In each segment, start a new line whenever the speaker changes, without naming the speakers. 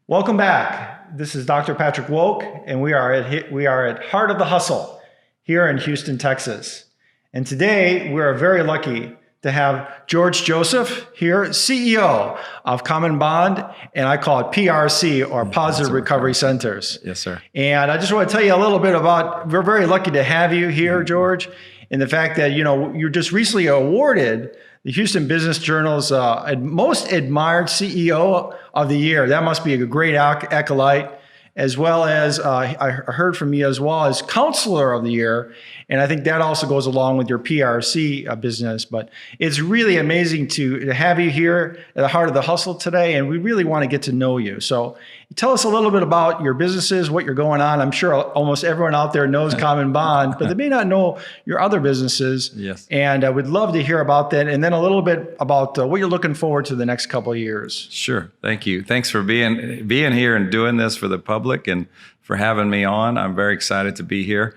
Welcome back. This is Dr. Patrick Woke, and we are at Heart of the Hustle here in Houston, Texas. And today we are very lucky to have Josep here, CEO of Common Bond, and I call it PRC, or Positive Recovery Centers.
Yes, sir.
And I just want to tell you a little bit about, we're very lucky to have you here, George, and the fact that, you're just recently awarded the Houston Business Journal's most admired CEO of the year. That must be a great acolyte, as well as I heard from you as well as Counselor of the Year. And I think that also goes along with your PRC business. But it's really amazing to have you here at the Heart of the Hustle today. And we really want to get to know you. So tell us a little bit about your businesses, what you're going on. I'm sure almost everyone out there knows Common Bond, but they may not know your other businesses.
Yes.
And I would love to hear about that. And then a little bit about what you're looking forward to the next couple of years.
Sure. Thank you. Thanks for being here and doing this for the public and for having me on. I'm very excited to be here.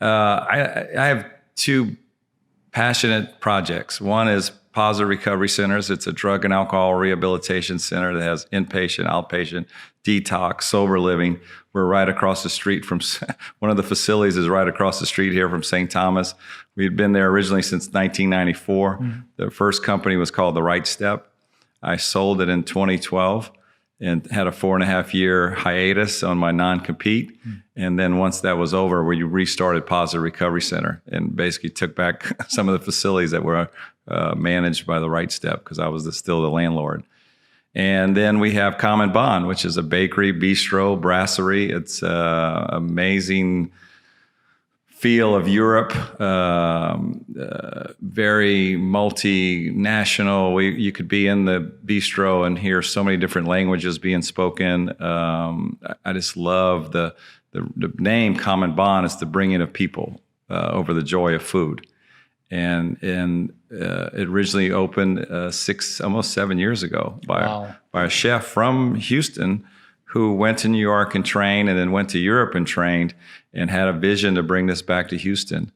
I have two passionate projects. One is Positive Recovery Centers. It's a drug and alcohol rehabilitation center that has inpatient, outpatient, detox, sober living. We're right across the street from, one of the facilities is right across the street here from St. Thomas. We'd been there originally since 1994. Mm-hmm. The first company was called The Right Step. I sold it in 2012 and had a 4.5-year hiatus on my non-compete. Mm. And then once that was over, we restarted Positive Recovery Center and basically took back some of the facilities that were managed by The Right Step, because I was still the landlord. And then we have Common Bond, which is a bakery, bistro, brasserie. It's amazing feel of Europe, very multinational. You could be in the bistro and hear so many different languages being spoken. I just love the name Common Bond. Is the bringing of people over the joy of food. And it originally opened almost 7 years ago by a chef from Houston who went to New York and trained, and then went to Europe and trained, and had a vision to bring this back to Houston.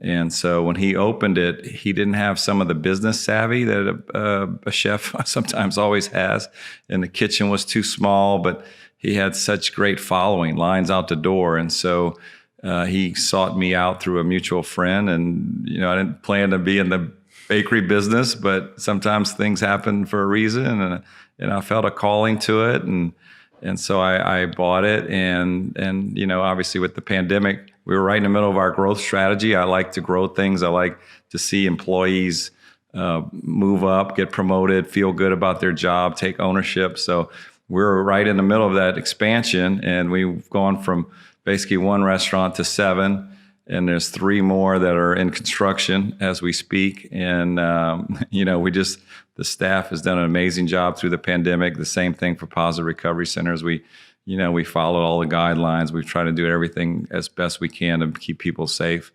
And so when he opened it, he didn't have some of the business savvy that a chef sometimes always has. And the kitchen was too small, but he had such great following, lines out the door. And so he sought me out through a mutual friend. And, I didn't plan to be in the bakery business, but sometimes things happen for a reason. And I felt a calling to it. And so I bought it, and obviously with the pandemic, we were right in the middle of our growth strategy. I like to grow things. I like to see employees move up, get promoted, feel good about their job, take ownership. So we're right in the middle of that expansion, and we've gone from basically 1 restaurant to 7, and there's 3 more that are in construction as we speak. And the staff has done an amazing job through the pandemic. The same thing for Positive Recovery Centers. We followed all the guidelines. We've tried to do everything as best we can to keep people safe.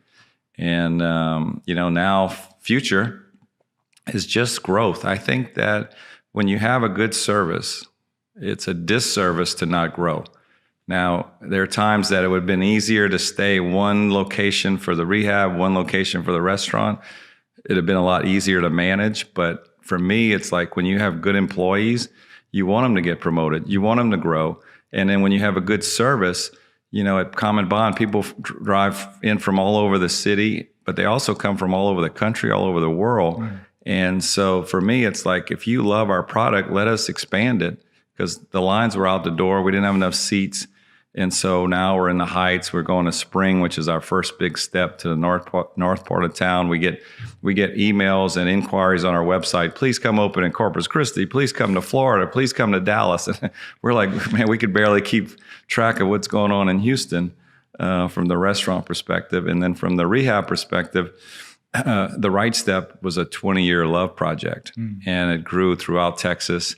And, now future is just growth. I think that when you have a good service, it's a disservice to not grow. Now, there are times that it would have been easier to stay one location for the rehab, one location for the restaurant. It'd have been a lot easier to manage, but for me, it's like when you have good employees, you want them to get promoted. You want them to grow. And then when you have a good service, at Common Bond, people drive in from all over the city, but they also come from all over the country, all over the world. Mm. And so for me, it's like, if you love our product, let us expand it, because the lines were out the door. We didn't have enough seats. And so now we're in the Heights. We're going to Spring, which is our first big step to the north part of town. We get emails and inquiries on our website. Please come open in Corpus Christi. Please come to Florida. Please come to Dallas. And we're like, man, we could barely keep track of what's going on in Houston from the restaurant perspective. And then from the rehab perspective, the Right Step was a 20-year love project, and it grew throughout Texas.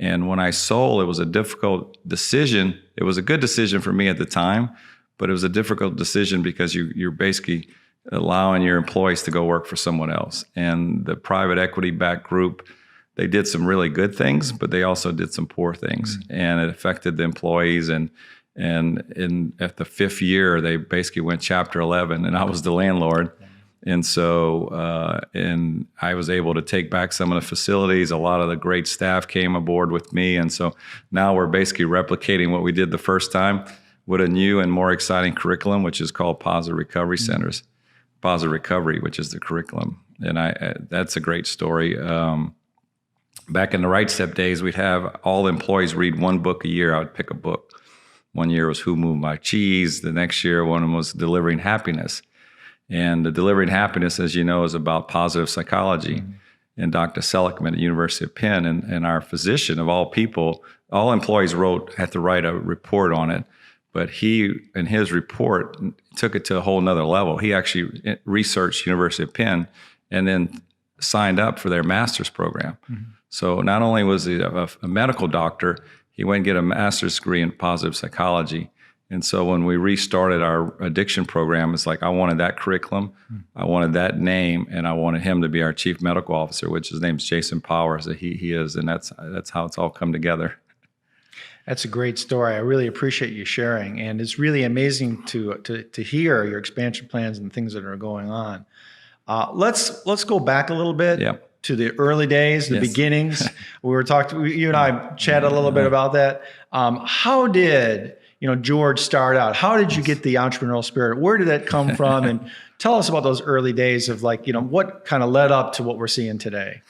And when I sold, it was a difficult decision. It was a good decision for me at the time, but it was a difficult decision because you're basically allowing your employees to go work for someone else. And the private equity-backed group, they did some really good things, but they also did some poor things. Mm-hmm. And it affected the employees. And at the 5th year, they basically went Chapter 11, and I was the landlord. And so, and I was able to take back some of the facilities. A lot of the great staff came aboard with me. And so now we're basically replicating what we did the first time with a new and more exciting curriculum, which is called Positive Recovery Centers. Positive Recovery, which is the curriculum. And that's a great story. Back in the Right Step days, we'd have all employees read one book a year. I would pick a book. One year was Who Moved My Cheese. The next year, one was Delivering Happiness. And the Delivering Happiness, as you know, is about positive psychology. And Dr. Seligman at University of Penn and our physician of all people, all employees had to write a report on it. But he, in his report, took it to a whole nother level. He actually researched University of Penn and then signed up for their master's program. So not only was he a medical doctor, he went and get a master's degree in positive psychology. And so when we restarted our addiction program, it's like I wanted that curriculum, I wanted that name, and I wanted him to be our chief medical officer, which his name's Jason Powers. He is, and that's how it's all come together.
That's a great story. I really appreciate you sharing, and it's really amazing to hear your expansion plans and things that are going on. Let's go back a little bit to the early days, the beginnings. We were talking. You and I chatted a little bit about that. How did George start out? How did you get the entrepreneurial spirit? Where did that come from? And tell us about those early days of what kind of led up to what we're seeing today.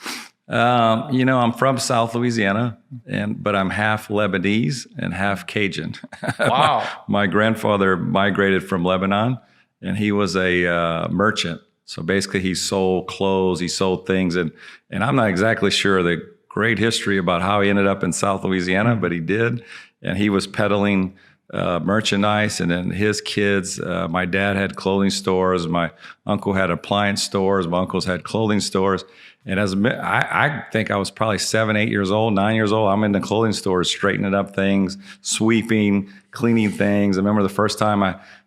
I'm from South Louisiana, but I'm half Lebanese and half Cajun.
Wow.
My grandfather migrated from Lebanon, and he was a merchant. So basically, he sold clothes, he sold things, and I'm not exactly sure the great history about how he ended up in South Louisiana, but he did, and he was peddling merchandise, and then his kids. My dad had clothing stores. My uncle had appliance stores. My uncles had clothing stores. And I think I was probably 7, 8 years old, 9 years old. I'm in the clothing stores, straightening up things, sweeping, cleaning things. I remember the first time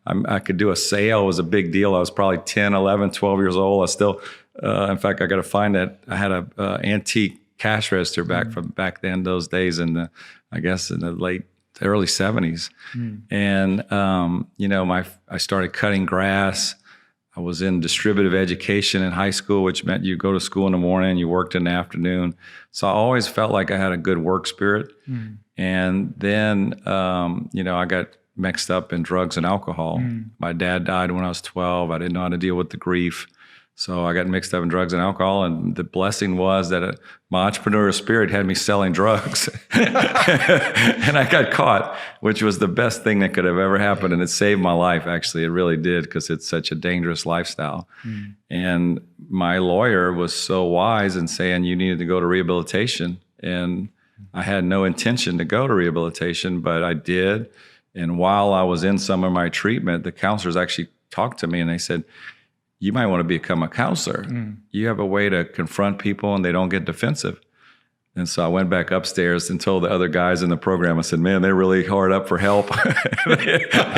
I could do a sale was a big deal. I was probably 10, 11, 12 years old. I still, in fact, I got to find that. I had a antique cash register back then, those days, I guess in the early 70s. And, I started cutting grass. I was in distributive education in high school, which meant you go to school in the morning, you worked in the afternoon. So I always felt like I had a good work spirit. And then, I got mixed up in drugs and alcohol. My dad died when I was 12. I didn't know how to deal with the grief. So I got mixed up in drugs and alcohol, and the blessing was that my entrepreneurial spirit had me selling drugs. And I got caught, which was the best thing that could have ever happened, and it saved my life, actually. It really did, because it's such a dangerous lifestyle. And my lawyer was so wise in saying you needed to go to rehabilitation, and I had no intention to go to rehabilitation, but I did. And while I was in some of my treatment, the counselors actually talked to me, and they said, you might want to become a counselor. You have a way to confront people and they don't get defensive. And so I went back upstairs and told the other guys in the program, I said, man, they're really hard up for help. They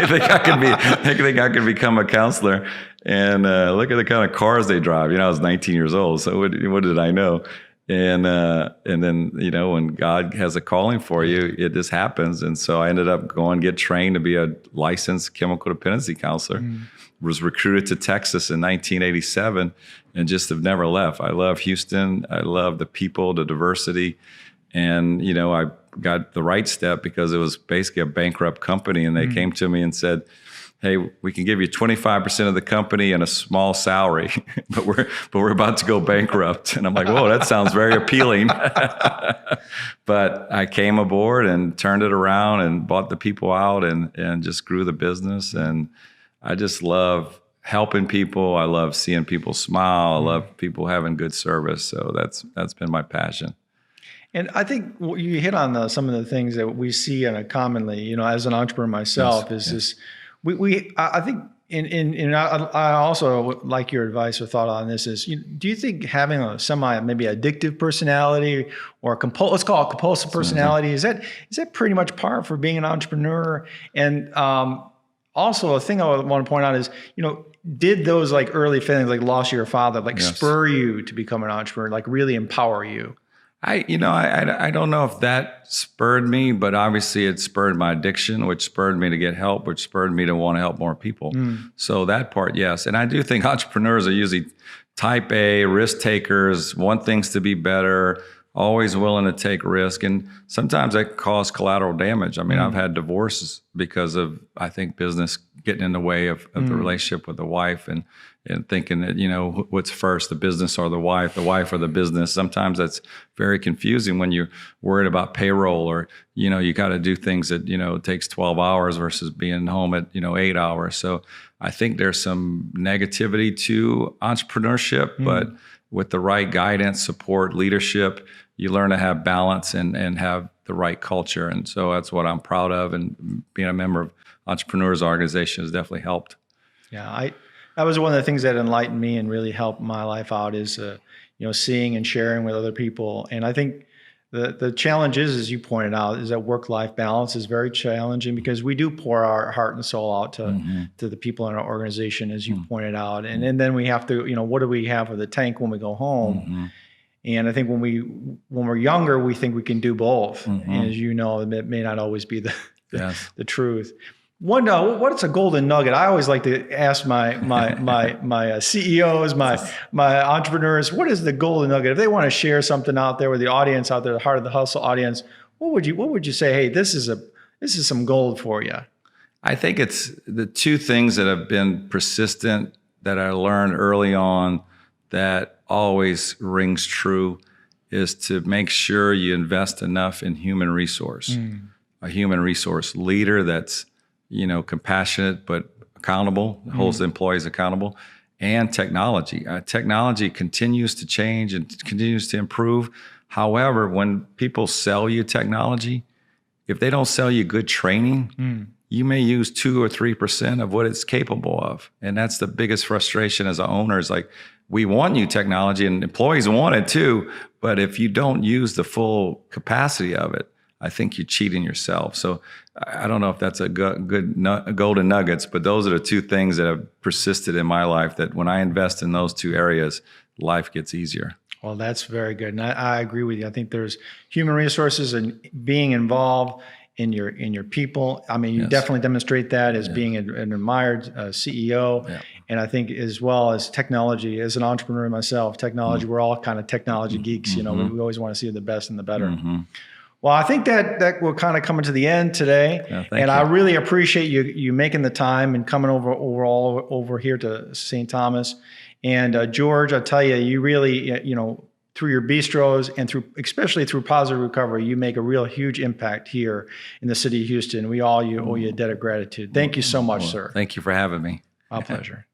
think I could become a counselor. And look at the kind of cars they drive. I was 19 years old, so what did I know? And then, when God has a calling for you, it just happens. And so I ended up going get trained to be a licensed chemical dependency counselor. Was recruited to Texas in 1987 and just have never left. I love Houston. I love the people, the diversity. And, I got the Right Step because it was basically a bankrupt company. And they came to me and said, hey, we can give you 25% of the company and a small salary, but we're about to go bankrupt. And I'm like, whoa, that sounds very appealing. But I came aboard and turned it around and bought the people out and just grew the business. And I just love helping people. I love seeing people smile. I love people having good service. So that's been my passion.
And I think you hit on some of the things that we see commonly, as an entrepreneur myself, this. I think, I also like your advice or thought on this is, do you think having a maybe addictive personality or let's call it compulsive personality, is that pretty much par for being an entrepreneur? And also, a thing I want to point out is, did those early feelings, like loss of your father, spur you to become an entrepreneur, really empower you?
I don't know if that spurred me, but obviously it spurred my addiction, which spurred me to get help, which spurred me to want to help more people. So that part, yes. And I do think entrepreneurs are usually type A, risk takers, want things to be better, always willing to take risk. And sometimes that can cause collateral damage. I mean, I've had divorces because of, I think, business getting in the way of the relationship with the wife and thinking that, what's first, the business or the wife or the business. Sometimes that's very confusing when you're worried about payroll or, you got to do things that, it takes 12 hours versus being home at, 8 hours. So I think there's some negativity to entrepreneurship, but with the right guidance, support, leadership, you learn to have balance and have the right culture. And so that's what I'm proud of. And being a member of Entrepreneurs Organization has definitely helped.
Yeah, that was one of the things that enlightened me and really helped my life out is, seeing and sharing with other people. And I think the challenge is, as you pointed out, is that work-life balance is very challenging because we do pour our heart and soul out to the people in our organization, as you pointed out. And then we have to, what do we have for the tank when we go home? And I think when we're younger, we think we can do both. And as you know, it may not always be the truth. What's a golden nugget? I always like to ask my CEOs, my entrepreneurs, what is the golden nugget? If they want to share something out there with the audience out there, the Heart of the Hustle audience, what would you say? Hey, this is some gold for you.
I think it's the two things that have been persistent that I learned early on that always rings true is to make sure you invest enough in human resource, a human resource leader that's compassionate but accountable, holds the employees accountable, and technology. Technology continues to change and continues to improve. However, when people sell you technology, if they don't sell you good training, you may use 2 or 3% of what it's capable of. And that's the biggest frustration as an owner is like, we want new technology and employees want it too, but if you don't use the full capacity of it, I think you're cheating yourself. So I don't know if that's a good golden nuggets, but those are the two things that have persisted in my life that when I invest in those two areas, life gets easier.
Well, that's very good. And I agree with you. I think there's human resources and being involved in your people. I mean, you definitely demonstrate that as being an admired CEO. Yeah. And I think as well as technology, as an entrepreneur myself, technology, we're all kind of technology geeks. We always want to see the best and the better. Well, I think that we're kind of coming to the end today, and I really appreciate you making the time and coming over here to St. Thomas. And George, I tell you, you really, through your bistros and especially through Positive Recovery, you make a real huge impact here in the city of Houston. We all owe you a debt of gratitude. Thank you so much, sir.
Thank you for having me.
My pleasure.